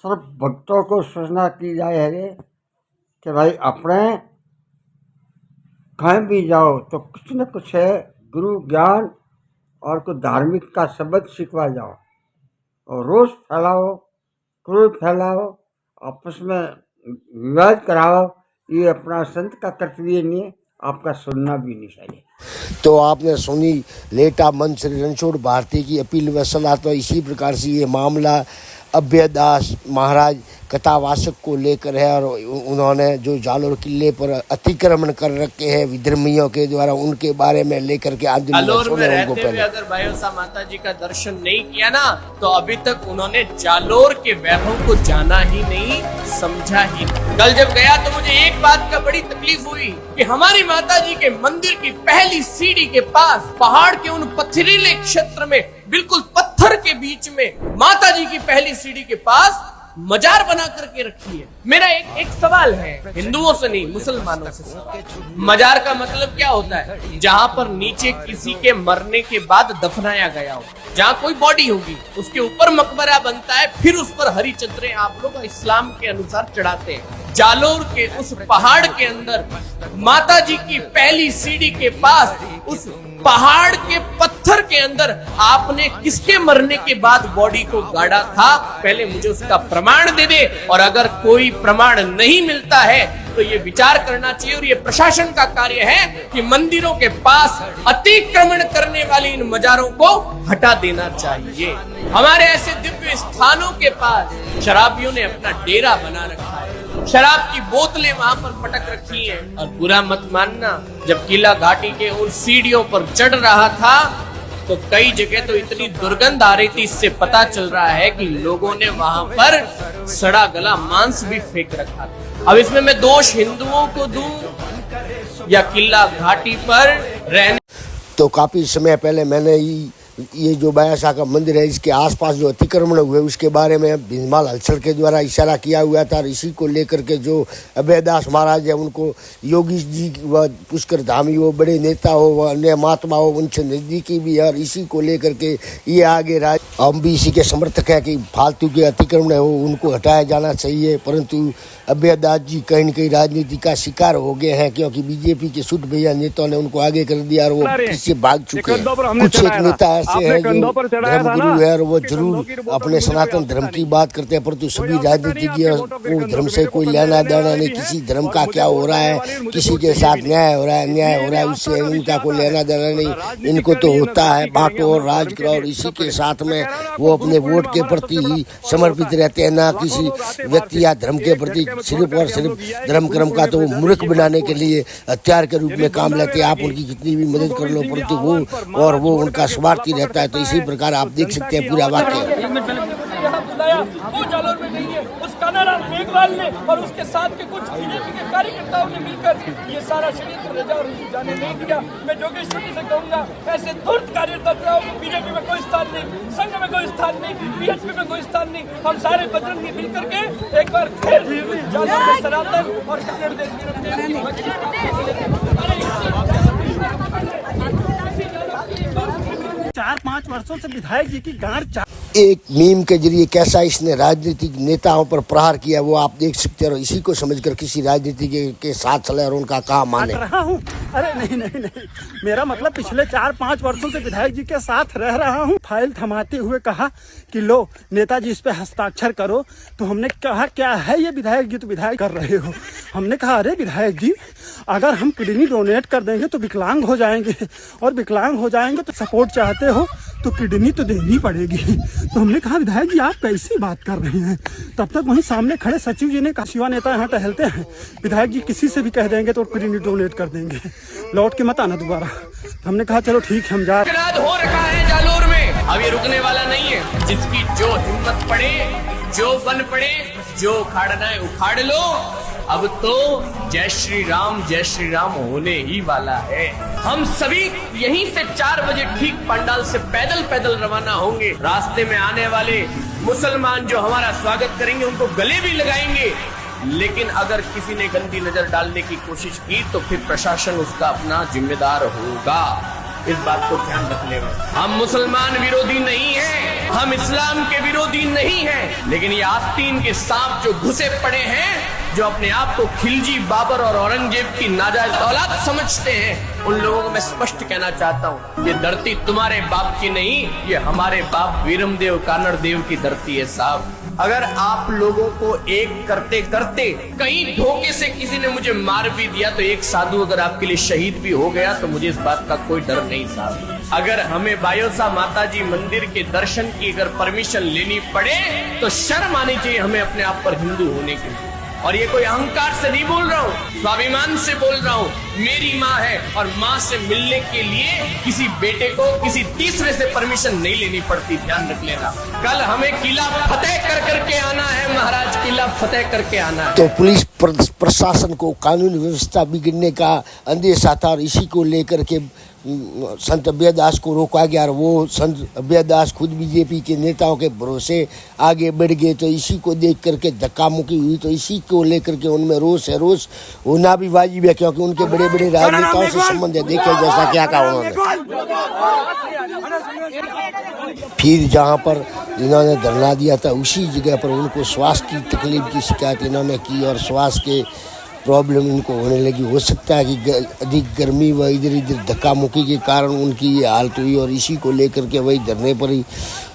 सिर्फ भक्तों को सूचना की जाए है कि भाई अपने कहीं भी जाओ तो कुछ न कुछ है गुरु ज्ञान और कुछ धार्मिक का शब्द सीखवा जाओ और रोज फैलाओ, क्रोध फैलाओ, आपस में विवाद कराओ। ये अपना संत का कर्तव्य नहीं है, आपका सुनना भी नहीं चाहिए। तो आपने सुनी लेटा मन श्री रणछोड़ भारती की अपील व सलाह। तो इसी प्रकार से ये मामला अभयदास महाराज कथावाचक को लेकर है और उन्होंने जो जालोर किले पर अतिक्रमण कर रखे हैं विधर्मियों के द्वारा, उनके बारे में लेकर के आज जालोर में रहते हुए अगर भाईसा माता जी का दर्शन नहीं किया ना तो अभी तक उन्होंने जालोर के वैभव को जाना ही नहीं, समझा ही नहीं। कल जब गया तो मुझे एक बात का बड़ी तकलीफ हुई कि हमारी माता जी के मंदिर की पहली सीढ़ी के पास पहाड़ के उन पथरीले क्षेत्र में बिल्कुल पत्थर के बीच में माता जी की पहली सीढ़ी के पास मजार बना करके रखी है। मेरा एक सवाल है, हिंदुओं से नहीं मुसलमानों से। मजार का मतलब क्या होता है? जहां पर नीचे किसी के मरने के बाद दफनाया गया हो, जहां कोई बॉडी होगी उसके ऊपर मकबरा बनता है, फिर उस पर हरी चद्दरें आप लोग इस्लाम के अनुसार चढ़ाते हैं। जालोर के उस पहाड़ के अंदर माता जी की पहली सीढ़ी के पास उस पहाड़ के पत्थर के अंदर आपने किसके मरने के बाद बॉडी को गाड़ा था? पहले मुझे उसका प्रमाण दे दे, और अगर कोई प्रमाण नहीं मिलता है तो ये विचार करना चाहिए और ये प्रशासन का कार्य है कि मंदिरों के पास अतिक्रमण करने वाली इन मजारों को हटा देना चाहिए। हमारे ऐसे दिव्य स्थानों के पास शराबियों ने अपना डेरा बना रखा है, शराब की बोतलें वहां पर पटक रखी हैं। और बुरा मत मानना, जब किला घाटी के उन सीढ़ियों पर चढ़ रहा था तो कई जगह तो इतनी दुर्गंध आ रही थी, इससे पता चल रहा है कि लोगों ने वहां पर सड़ा गला मांस भी फेंक रखा था। अब इसमें मैं दोष हिंदुओं को दूं या किला घाटी पर रहने? तो काफी समय पहले मैंने ये जो बायासा का मंदिर है इसके आसपास जो अतिक्रमण हुए उसके बारे में भिंजमाल हलचल के द्वारा इशारा किया हुआ था। और इसी को लेकर के जो अभयदास महाराज है उनको योगी जी व पुष्कर धामी वो बड़े नेता हो व अन्य महात्मा हो उनसे नज़दीकी भी है। और इसी को लेकर के ये आगे हम भी इसी के समर्थक है कि फालतू के अतिक्रमण है वो उनको हटाया जाना चाहिए। परंतु अभयदास जी कहीं न कहीं राजनीति का शिकार हो गए हैं, क्योंकि बीजेपी के सुट भैया नेताओं ने उनको आगे कर दिया और वो इससे भाग चुके हैं। कुछ एक नेता ऐसे है जो धर्मगुरु है और वो जरूर अपने सनातन धर्म की बात करते हैं, परंतु सभी राजनीतिज्ञ को धर्म से कोई लेना देना नहीं। किसी धर्म का क्या हो रहा है, किसी के साथ न्याय हो रहा है अन्याय हो रहा है, उससे इनका कोई लेना देना नहीं। इनको तो होता है बांटो और राज करो, और इसी के साथ में वो अपने वोट के प्रति ही समर्पित रहते हैं, ना किसी व्यक्ति या धर्म के प्रति। सिर्फ और सिर्फ धर्म कर्म का तो वो मूर्ख बनाने के लिए हथियार के रूप में काम लेते हैं। आप उनकी कितनी भी मदद कर लो परंतु वो उनका स्वार्थी रहता है। तो इसी प्रकार आप देख सकते हैं पूरा वाक्य। वो जालोर में नहीं है, उस कानाराम मेघवाल ने और उसके साथ के कुछ बीजेपी के कार्यकर्ताओं ने मिलकर ये सारा षड्यंत्र रचा और जाने नहीं दिया। मैं जोगेश्वरी से कहूंगा, ऐसे धूर्त कार्यकर्ताओं को बीजेपी में कोई स्थान नहीं, संघ में कोई स्थान नहीं, बीएचपी में कोई स्थान नहीं। हम सारे बजरंगी मिलकर के एक बार फिर जालोर में सनातन और कन्नड़ देश 4-5 वर्षों से विधायक जी की गांड एक मीम के जरिए कैसा इसने राजनीतिक नेताओं पर प्रहार किया वो आप देख सकते हैं। और इसी को समझकर किसी राजनीति के साथ चले और उनका काम माने। रहा हूँ, अरे नहीं, मेरा मतलब पिछले 4-5 वर्षों से विधायक जी के साथ रह रहा हूँ। फाइल थमाते हुए कहा कि लो नेताजी इस पे हस्ताक्षर करो, तो हमने कहा क्या है ये विधायक जी, तो विधायक कर रहे हो। हमने कहा अरे विधायक जी अगर हम किडनी डोनेट कर देंगे तो विकलांग हो जाएंगे, और विकलांग हो जाएंगे तो सपोर्ट चाहते हो तो किडनी तो देनी पड़ेगी। तो हमने कहा विधायक जी आप कैसी बात कर रहे हैं। तब तक वहीं सामने खड़े सचिव जी ने कहा शिवा नेता यहाँ टहलते हैं, विधायक जी किसी से भी कह देंगे तो किडनी डोनेट कर देंगे, लौट के मत आना दोबारा। हमने कहा चलो ठीक है हम जा। हो रखा है जालोर में, अब ये रुकने वाला नहीं है। जिसकी जो हिम्मत पड़े, जो बन पड़े, जो उखाड़ना है उखाड़ लो। अब तो जय श्री राम होने ही वाला है। हम सभी यहीं से 4 बजे ठीक पंडाल से पैदल रवाना होंगे। रास्ते में आने वाले मुसलमान जो हमारा स्वागत करेंगे उनको गले भी लगाएंगे, लेकिन अगर किसी ने गंदी नजर डालने की कोशिश की तो फिर प्रशासन उसका अपना जिम्मेदार होगा। इस बात को ध्यान रखने में हम मुसलमान विरोधी नहीं हैं। हम इस्लाम के विरोधी नहीं हैं, लेकिन ये आस्तीन के सांप जो घुसे पड़े हैं, जो अपने आप को खिलजी, बाबर और औरंगजेब की नाजायज औलाद समझते हैं, उन लोगों को मैं स्पष्ट कहना चाहता हूँ, ये धरती तुम्हारे बाप की नहीं, ये हमारे बाप वीरमदेव कानड़देव की धरती है साहब। अगर आप लोगों को एक करते करते कहीं धोखे से किसी ने मुझे मार भी दिया, तो एक साधु अगर आपके लिए शहीद भी हो गया, तो मुझे इस बात का कोई डर नहीं साहब। अगर हमें बायोसा माताजी मंदिर के दर्शन की अगर परमिशन लेनी पड़े, तो शर्म आनी चाहिए हमें अपने आप पर हिंदू होने के लिए। और ये कोई अहंकार से नहीं बोल रहा हूँ, स्वाभिमान से बोल रहा हूँ। मेरी माँ है और माँ से मिलने के लिए किसी बेटे को किसी तीसरे से परमिशन नहीं लेनी पड़ती, ध्यान रख लेना। कल हमें किला फतेह कर करके आना है महाराज, किला फतेह करके आना है। तो पुलिस प्रशासन को कानून व्यवस्था बिगड़ने का अंदेशा था और इसी को लेकर के संत अभयदास को रोका गया और वो संत अभयदास खुद बीजेपी के नेताओं के भरोसे आगे बढ़ गए। तो इसी को देख करके धक्का मुक्की हुई, तो इसी को लेकर के उनमें रोष है। रोष होना भी वाजिब है, क्योंकि उनके बड़े बड़े राजनेताओं से संबंध है। देखे जैसा क्या कहा उन्होंने। फिर जहाँ पर इन्होंने धरना दिया था, उसी जगह पर उनको श्वास की तकलीफ की शिकायत इन्होंने की और श्वास के प्रॉब्लम इनको होने लगी। हो सकता है कि अधिक गर्मी व इधर इधर धक्का मुक्की के कारण उनकी ये हालत हुई और इसी को लेकर के वही धरने पर ही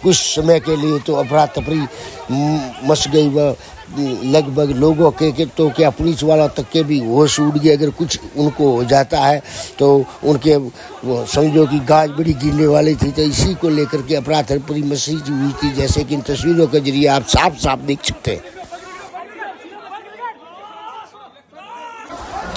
कुछ समय के लिए तो अफरा तफरी मच गई व लगभग लोगों के तो क्या पुलिस वालों तक के भी होश उड़ गए। अगर कुछ उनको हो जाता है तो उनके समझो कि गाज बड़ी गिरने वाली थी। तो इसी को लेकर के अफरा तफरी मची हुई थी, जैसे कि इन तस्वीरों के जरिए आप साफ साफ देख सकते हैं।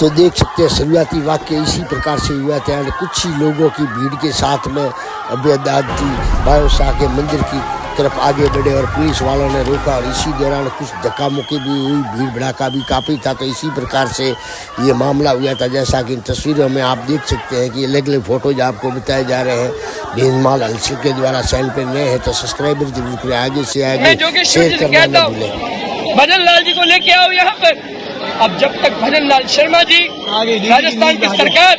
तो देख सकते हैं शुरुआती वाक्य इसी प्रकार से हुआ था। कुछ ही लोगों की भीड़ के साथ में अभयदास जी बायोसा के मंदिर की तरफ आगे बढ़े और पुलिस वालों ने रोका और इसी दौरान कुछ धक्का मुक्की भी हुई, भीड़ भड़ाका भी काफ़ी था। तो इसी प्रकार से ये मामला हुआ था, जैसा कि इन तस्वीरों में आप देख सकते हैं कि अलग अलग फोटोज आपको बताए जा रहे हैं। भीनमाल हलचल के द्वारा चैनल पर नए हैं तो सब्सक्राइबर जरूर करें, आगे से आगे शेयर करना न भूलें। भजन लाल जी को लेके आओ यहाँ पर। अब जब तक भजन लाल शर्मा जी, राजस्थान की सरकार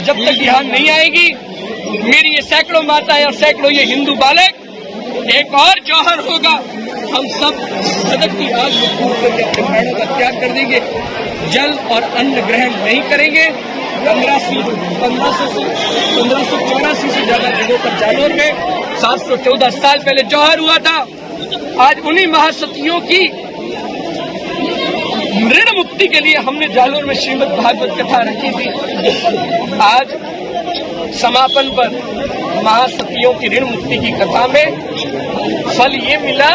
जब तक यहाँ नहीं आएगी, मेरी ये सैकड़ों माताएं और सैकड़ों ये हिंदू बालक, एक और जौहर होगा। हम सब सदक की आग में फूंक करके अपने प्राणों का त्याग कर देंगे, जल और अन्न ग्रहण नहीं करेंगे। 1584 से ज्यादा जगहों पर जालोर में 714 साल पहले जौहर हुआ था। आज उन्हीं महासतियों की ऋण मुक्ति के लिए हमने जालोर में श्रीमद् भागवत कथा रखी थी। आज समापन पर महासतियों की ऋण मुक्ति की कथा में फल ये मिला,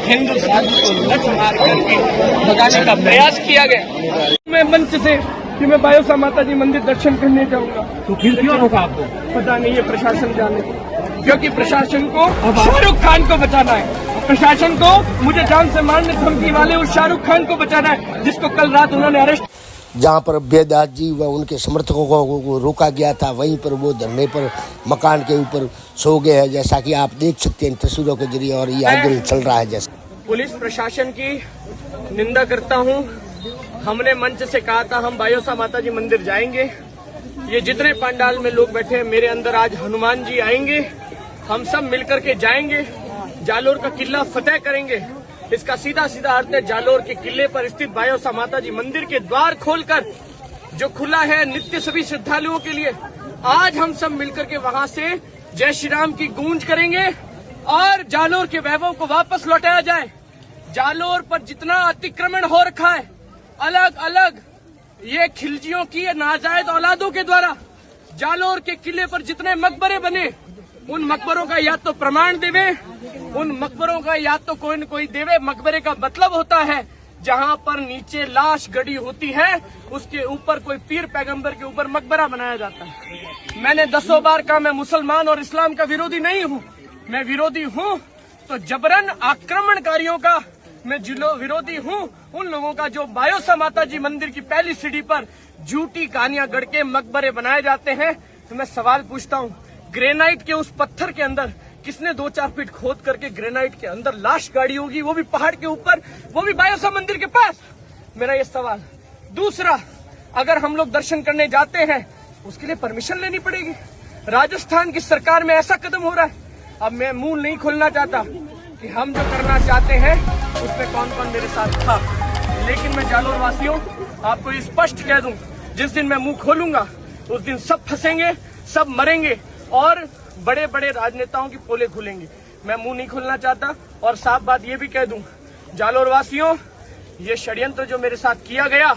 हिंदू साधु को लठ मार करके भगाने का प्रयास किया गया। मैं मंच से कि मैं बायोसा माता जी मंदिर दर्शन करने जाऊंगा, तो फिर क्यों रोका आपको? पता नहीं, ये प्रशासन जाने, क्योंकि प्रशासन को शाहरुख खान को बचाना है। प्रशासन को मुझे जान से मारने धमकी वाले उस शाहरुख खान को बचाना है, जिसको कल रात उन्होंने अरेस्ट। जहाँ पर अभयदास जी व उनके समर्थकों को रोका गया था, वहीं पर वो धरने पर मकान के ऊपर सो गए हैं, जैसा कि आप देख सकते हैं तस्वीरों के जरिए। और ये आंदोलन चल रहा है। जैसा पुलिस प्रशासन की निंदा करता हूँ। हमने मंच से कहा था हम बायोसा माता जी मंदिर जाएंगे। ये जितने पंडाल में लोग बैठे हैं, मेरे अंदर आज हनुमान जी आएंगे। हम सब मिलकर के जाएंगे, जालोर का किला फतेह करेंगे। इसका सीधा सीधा अर्थ है, जालोर के किले पर स्थित बायोसा माता जी मंदिर के द्वार खोलकर जो खुला है नित्य सभी श्रद्धालुओं के लिए, आज हम सब मिलकर के वहां से जय श्री राम की गूंज करेंगे और जालोर के वैभव को वापस लौटाया जाए। जालोर पर जितना अतिक्रमण हो रखा है, अलग अलग ये खिलजियों की नाजायज औलादों के द्वारा, जालोर के किले पर जितने मकबरे बने, उन मकबरों का या तो प्रमाण देवे, उन मकबरों का या तो कोई न कोई देवे। मकबरे का मतलब होता है जहां पर नीचे लाश गड़ी होती है, उसके ऊपर कोई पीर पैगंबर के ऊपर मकबरा बनाया जाता है। मैंने 10 बार कहा मैं मुसलमान और इस्लाम का विरोधी नहीं हूं। मैं विरोधी हूं तो जबरन आक्रमणकारियों का मैं विरोधी हूं, उन लोगों का जो बायोसा माता जी मंदिर की पहली सीढ़ी पर झूठी कहानियां गढ़ के मकबरे बनाए जाते हैं। तो मैं सवाल पूछता हूं, ग्रेनाइट के उस पत्थर के अंदर किसने 2-4 फीट खोद करके ग्रेनाइट के अंदर लाश गाड़ी होगी, वो भी पहाड़ के ऊपर, वो भी बायोसा मंदिर के पास? मेरा ये सवाल। दूसरा, अगर हम लोग दर्शन करने जाते हैं उसके लिए परमिशन लेनी पड़ेगी। राजस्थान की सरकार में ऐसा कदम हो रहा है। अब मैं मुंह नहीं खोलना चाहता, कि हम जो करना चाहते हैं उसमें कौन कौन मेरे साथ था। लेकिन मैं जालोर वासियों आपको स्पष्ट कह दूं, जिस दिन मैं मुंह खोलूंगा उस दिन सब फंसेंगे, सब मरेंगे और बड़े बड़े राजनेताओं की पोले खुलेंगी। मैं मुंह नहीं खोलना चाहता। और साफ बात ये भी कह दूं, जालोर वासियों, ये षड्यंत्र जो मेरे साथ किया गया,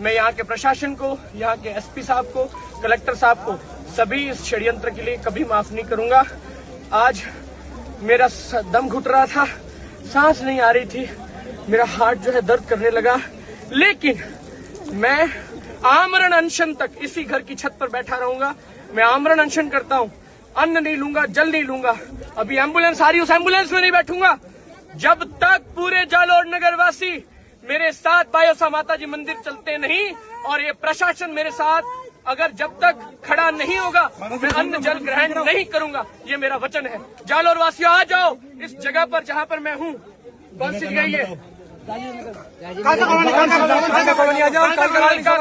मैं यहाँ के प्रशासन को, यहाँ के एसपी साहब को, कलेक्टर साहब को, सभी इस षड्यंत्र के लिए कभी माफ नहीं करूंगा। आज मेरा दम घुट रहा था, सांस नहीं आ रही थी, मेरा हार्ट जो है दर्द करने लगा, लेकिन मैं आमरण अनशन तक इसी घर की छत पर बैठा रहूंगा। मैं आमरण अनशन करता हूँ, अन्न नहीं लूंगा, जल नहीं लूंगा। अभी एम्बुलेंस आ रही, उस एम्बुलेंस में नहीं बैठूंगा जब तक पूरे जालोर नगर वासी मेरे साथ बायोसा माता जी मंदिर चलते नहीं, और ये प्रशासन मेरे साथ अगर जब तक खड़ा नहीं होगा मैं अन्न जल ग्रहण नहीं करूंगा। ये मेरा वचन है। जालोर वासियों आ जाओ इस जगह पर जहां पर मैं हूँ। कौन सी जगह ये?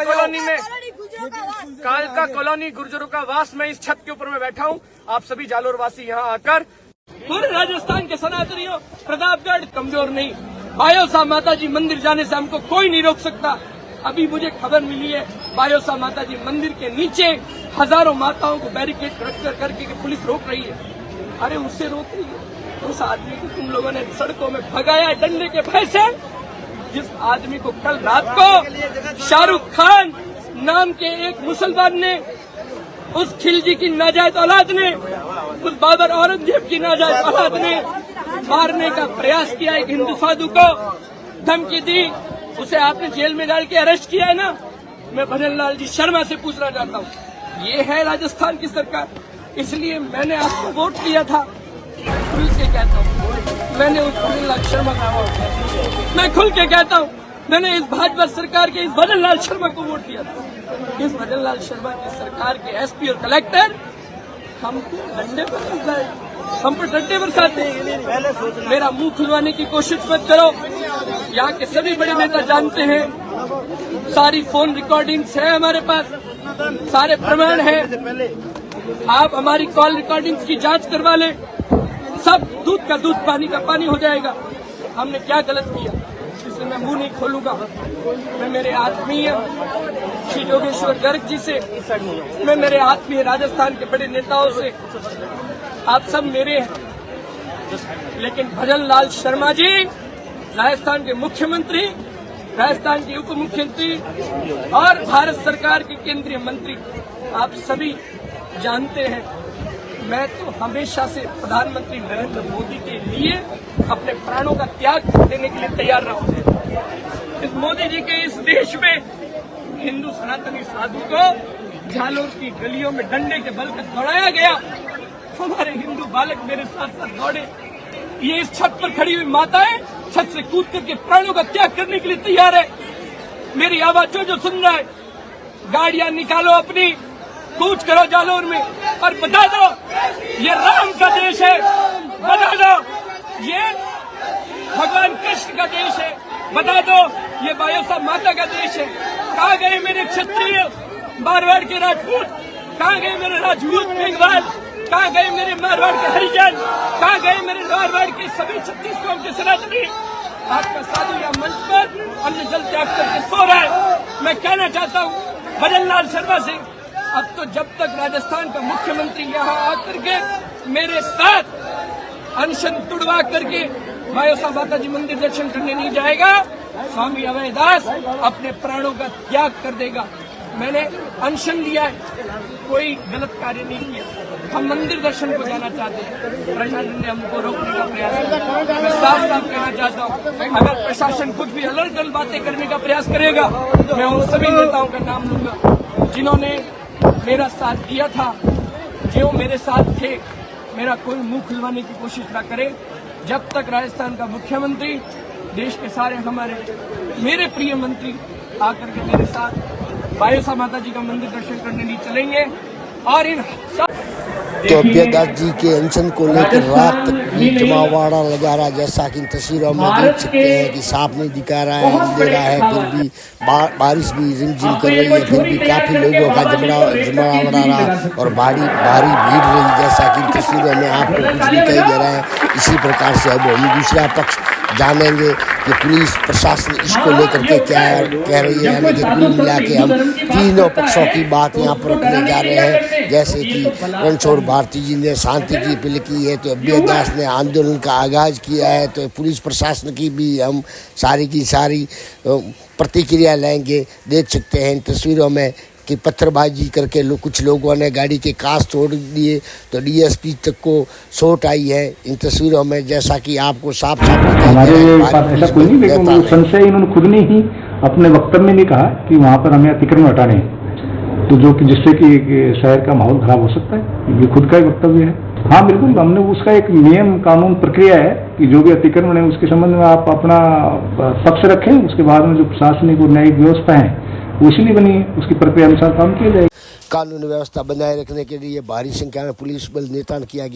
कॉलोनी में, कालका कॉलोनी गुर्जरों का वास। मैं इस छत के ऊपर में बैठा हूँ। आप सभी जालोर वासी यहाँ आकर, पूरे राजस्थान के सनातनियों, प्रतापगढ़ कमजोर नहीं, बायोसा माता जी मंदिर जाने से हमको कोई नहीं रोक सकता। अभी मुझे खबर मिली है बायोसा माता जी मंदिर के नीचे हजारों माताओं को बैरिकेड रखकर करके पुलिस रोक रही है। अरे उससे रोक रही है उस आदमी को तुम लोगों ने सड़कों में भगाया डंडे के भय से, जिस आदमी को कल रात को शाहरुख खान नाम के एक मुसलमान ने, उस खिलजी की नाजायज औलाद ने, उस बाबर औरंगजेब की नाजायज औलाद ने मारने का प्रयास किया, एक हिंदू साधु को धमकी दी, उसे आपने जेल में डाल के अरेस्ट किया है ना। मैं भजन लाल जी शर्मा से पूछना चाहता हूँ, ये है राजस्थान की सरकार? इसलिए मैंने आपको वोट दिया था। खुल के कहता हूँ, मैंने उस भजन लाल शर्मा का वोट, मैं खुल के कहता हूँ, मैंने इस भाजपा सरकार के इस भजन लाल शर्मा को वोट दिया था। इस भजन लाल शर्मा की सरकार के एसपी और कलेक्टर हमको डंडे पर, हम पर डंडे बरसाते हैं। मेरा मुंह खुलवाने की कोशिश मत करो। यहाँ के सभी बड़े नेता जानते हैं, सारी फोन रिकॉर्डिंग्स है हमारे पास, सारे प्रमाण हैं। आप हमारी कॉल रिकॉर्डिंग्स की जांच करवा लें, सब दूध का दूध पानी का पानी हो जाएगा। हमने क्या गलत किया, इसलिए मैं मुंह नहीं खोलूंगा। मैं मेरे आत्मीय श्री योगेश्वर गर्ग जी से, मैं मेरे आत्मीय राजस्थान के बड़े नेताओं से, आप सब मेरे हैं, लेकिन भजन लाल शर्मा जी राजस्थान के मुख्यमंत्री, राजस्थान के उप मुख्यमंत्री और भारत सरकार के केंद्रीय मंत्री, आप सभी जानते हैं मैं तो हमेशा से प्रधानमंत्री नरेंद्र मोदी के लिए अपने प्राणों का त्याग देने के लिए तैयार रहा हूं। इस मोदी जी के इस देश में हिंदू सनातनी साधु को जालोर की गलियों में डंडे के बल पर दौड़ाया गया। हमारे हिंदू बालक मेरे साथ साथ दौड़े। ये इस छत पर खड़ी हुई माताएं छत से कूद करके प्राणों का त्याग करने के लिए तैयार है। मेरी आवाज जो सुन रहा है, गाड़ियां निकालो अपनी, कूच करो जालोर में और बता दो ये राम का देश है, बता दो ये भगवान कृष्ण का देश है, बता दो ये बायोसा माता का देश है। कहाँ गए मेरे क्षत्रिय मारवाड़ के राजपूत, कहाँ गए मेरे राजपूत मेघवाल, कहाँ गए मेरे मारवाड़ के हरिजन, कहाँ गए मेरे मारवाड़ के सभी 36 कौम के सनातनी? आपका साधु या मंच पर अन्न जल त्याग करके सो रहा है। मैं कहना चाहता हूँ भजन लाल शर्मा से, अब तो जब तक राजस्थान का मुख्यमंत्री यहाँ आकर के मेरे साथ अनशन तुड़वा करके बायोसा माता जी मंदिर दर्शन करने नहीं जाएगा, स्वामी अभयदास अपने प्राणों का त्याग कर देगा। मैंने अनशन लिया है, कोई गलत कार्य नहीं किया। हम मंदिर दर्शन को जाना चाहते हैं, प्रशासन ने हमको रोकने का प्रयास किया। मैं साफ साफ कहना चाहता हूँ, अगर प्रशासन कुछ भी अलग अलग बातें करने का प्रयास करेगा, मैं उन सभी नेताओं का नाम लूंगा जिन्होंने मेरा साथ दिया था, जो मेरे साथ थे। मेरा कोई मुंह खुलवाने की कोशिश न करे। जब तक राजस्थान का मुख्यमंत्री, देश के सारे हमारे मेरे प्रिय मंत्री आकर के मेरे साथ बायोसा माता जी का मंदिर दर्शन करने नहीं चलेंगे और इन तो अभयदास जी के अनशन को लेकर रात तक जमावाड़ा लगा रहा, जैसा कि इन तस्वीरों में देख सकते हैं कि साफ नहीं दिखा रहा है, अंधेरा है, फिर भी बारिश भी रिमझिम कर रही है, फिर भी काफी लोगों का जमावड़ा रहा और भारी भीड़ रही, जैसा कि इन तस्वीरों में आपको कुछ दिखाई दे रहा है। इसी प्रकार से अब हम दूसरा पक्ष जानेंगे कि पुलिस प्रशासन इसको लेकर के क्या कह रही है। यानी कि कुल मिला के हम तीनों पक्षों की बात यहाँ पर रखने जा रहे हैं। जैसे कि रणछोड़ भारती जी ने शांति की अपील की है, तो अभ्यदास ने आंदोलन का आगाज किया है, तो पुलिस प्रशासन की भी हम सारी की सारी प्रतिक्रिया लेंगे। देख सकते हैं इन तस्वीरों में कि पत्थरबाजी करके कुछ लोगों ने गाड़ी के कांच तोड़ दिए, तो डीएसपी तक को चोट आई है इन तस्वीरों में, जैसा कि आपको साफ हमारे पास ऐसा कोई नहीं, लेकिन वो संशय इन्होंने खुद ने ही अपने वक्तव्य में नहीं कहा कि वहाँ पर हमें अतिक्रमण हटाने हैं, तो जो कि जिससे कि शहर का माहौल खराब हो सकता है, ये खुद का ही वक्तव्य है। हाँ बिल्कुल, हमने उसका एक नियम कानून प्रक्रिया है कि जो भी अतिक्रमण है उसके संबंध में आप अपना पक्ष रखें, उसके बाद में जो प्रशासनिक और न्यायिक व्यवस्था है वो इसलिए बनी है, उसकी प्रक्रिया अनुसार काम किया जाएगा। कानून व्यवस्था बनाए रखने के लिए भारी संख्या में पुलिस बल तैनात किया गया।